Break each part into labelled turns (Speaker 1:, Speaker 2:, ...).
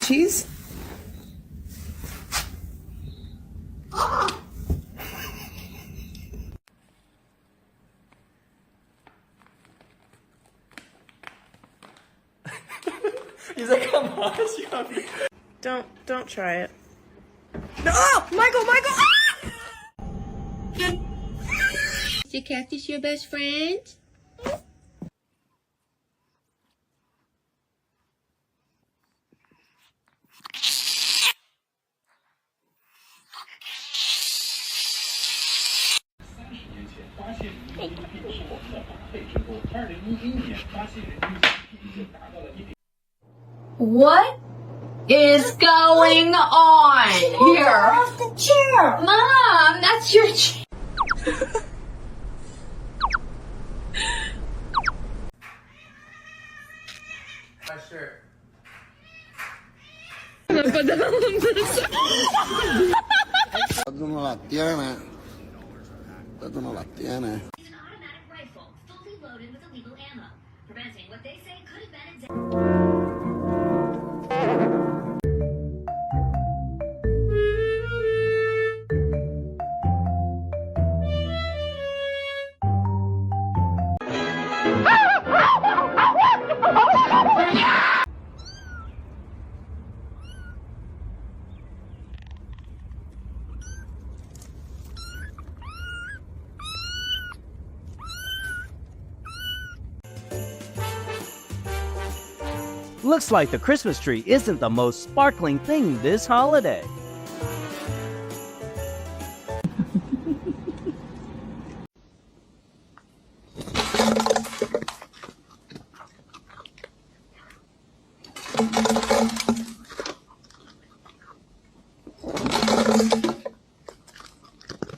Speaker 1: Cheese? He's like, come on, Don't try it. No! Oh, Michael! Ah!
Speaker 2: Is your cactus your best friend?
Speaker 3: What is going on here?
Speaker 4: Off the chair.
Speaker 3: Mom, that's your chair.
Speaker 1: My shirt.
Speaker 5: Tú no la tienes. Tú no la tienes.
Speaker 2: It's an automatic rifle, fully loaded with illegal ammo, preventing what they say could have been a
Speaker 6: Looks like the Christmas tree isn't the most sparkling thing this holiday.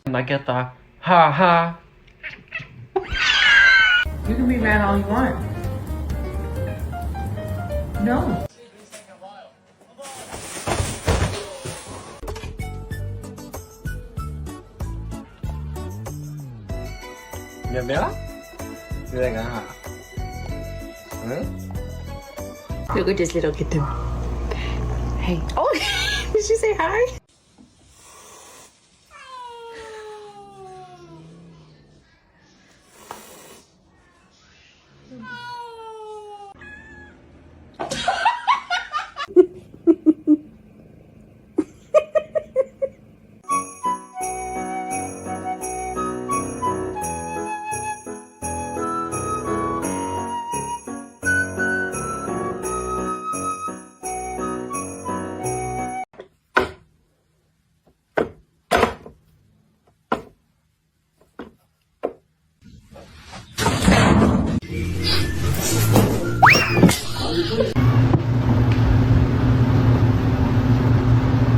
Speaker 1: Like I thought, ha ha.
Speaker 4: You can be mad all you want. No.
Speaker 1: Bella?
Speaker 4: Look at this little kitten. Hey. Oh, did she say hi?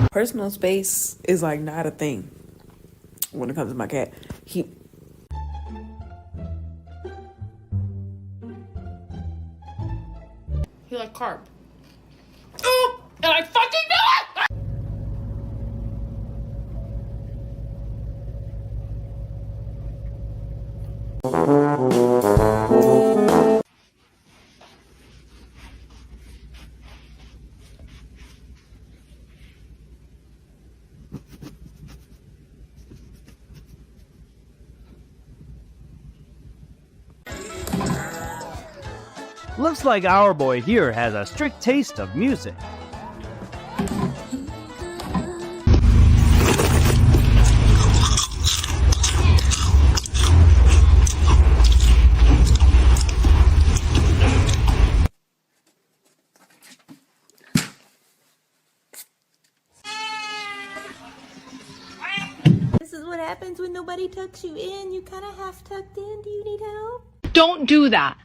Speaker 1: Personal space is like not a thing when it comes to my cat. He like carb. Oh, and I fucking knew it!
Speaker 6: Looks like our boy here has a strict taste of music.
Speaker 7: happens when nobody tucks you in. You kind of half tucked in. Do you need help?
Speaker 3: Don't do that.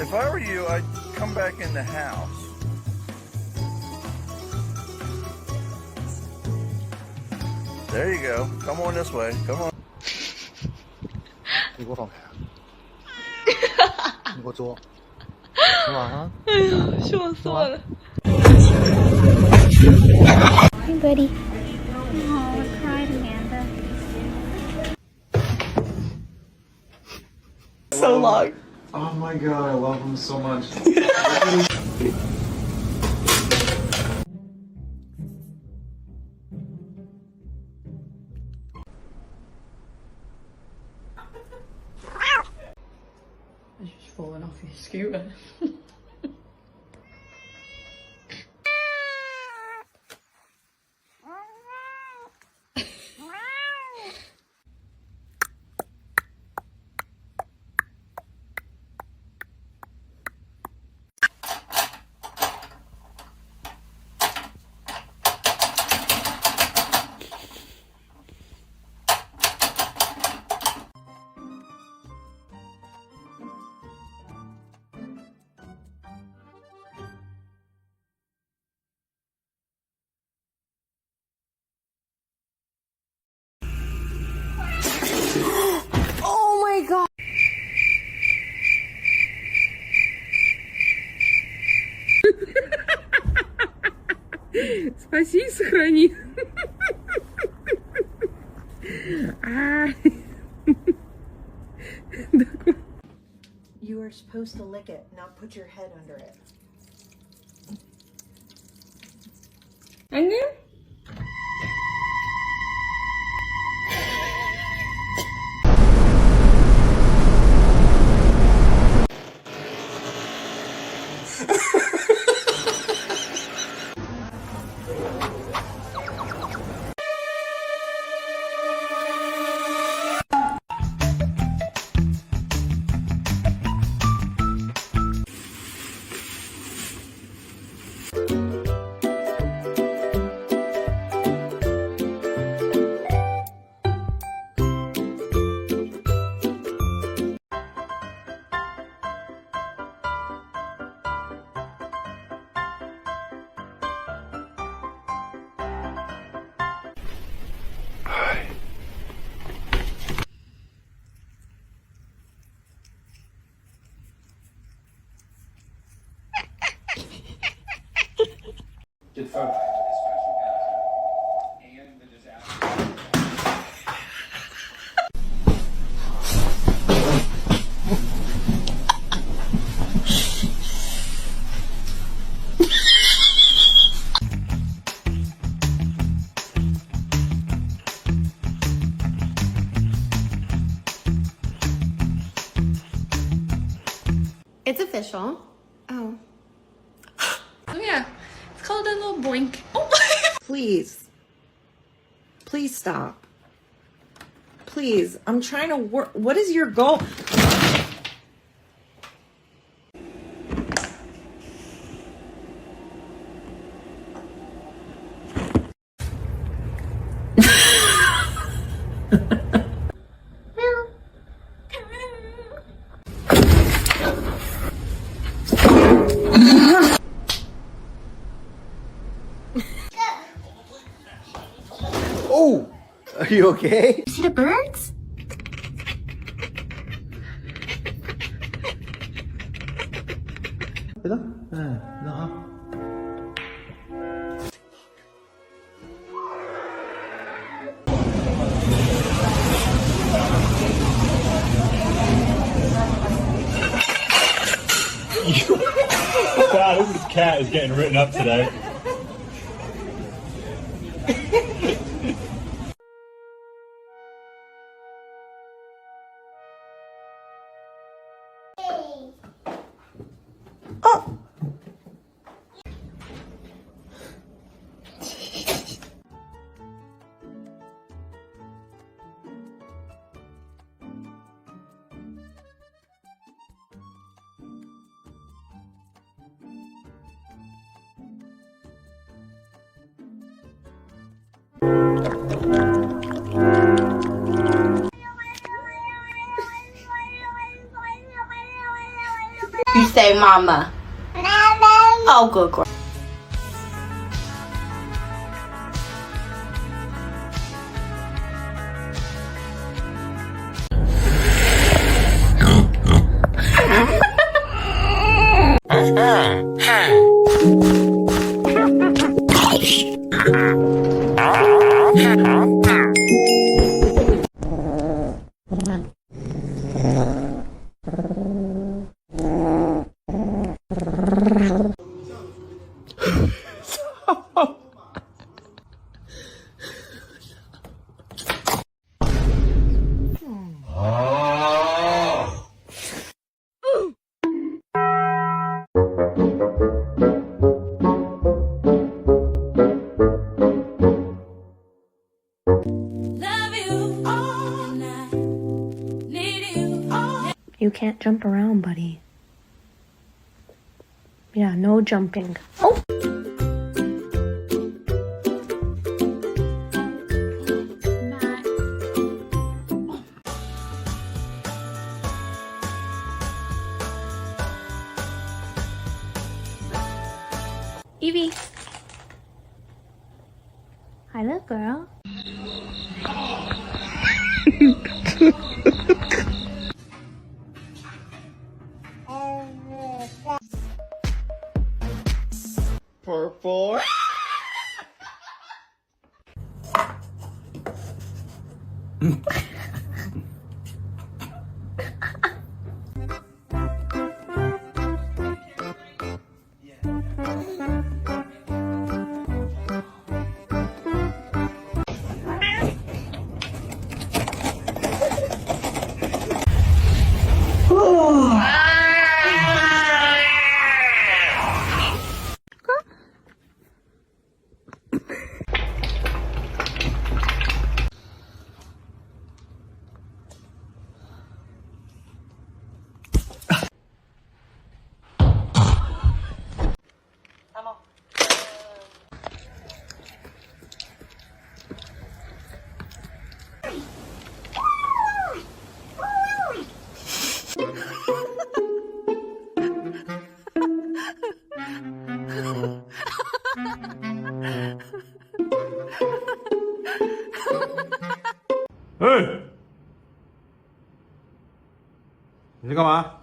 Speaker 8: If I were you, I'd come back in the house. There you go. Come on this way. Come on.
Speaker 5: 你给我放开。你给我坐。是吧？啊。
Speaker 4: 哎呀，笑死我了。
Speaker 7: Hey, buddy. Oh, I cried, Amanda.
Speaker 4: So long.
Speaker 9: Oh my god, I love him so much.
Speaker 4: It's just falling off your scooter.
Speaker 1: Oh my god. Спаси и сохрани.
Speaker 7: You are supposed to lick it, not put your head under it.
Speaker 4: Onion?
Speaker 9: Get fucked.
Speaker 7: It's official. Oh.
Speaker 4: Oh yeah, it's called a little boink. Oh.
Speaker 1: Please. Please stop. Please. I'm trying to work. What is your goal?
Speaker 5: Oh! Are you okay?
Speaker 7: See the birds?
Speaker 10: God, this cat is getting written up today.
Speaker 3: You say mama. Oh, good girl.
Speaker 7: You can't jump around, buddy. Yeah, no jumping. Oh! Evie. Hi, little girl.
Speaker 5: Purple.
Speaker 10: Hey! 이리 가마.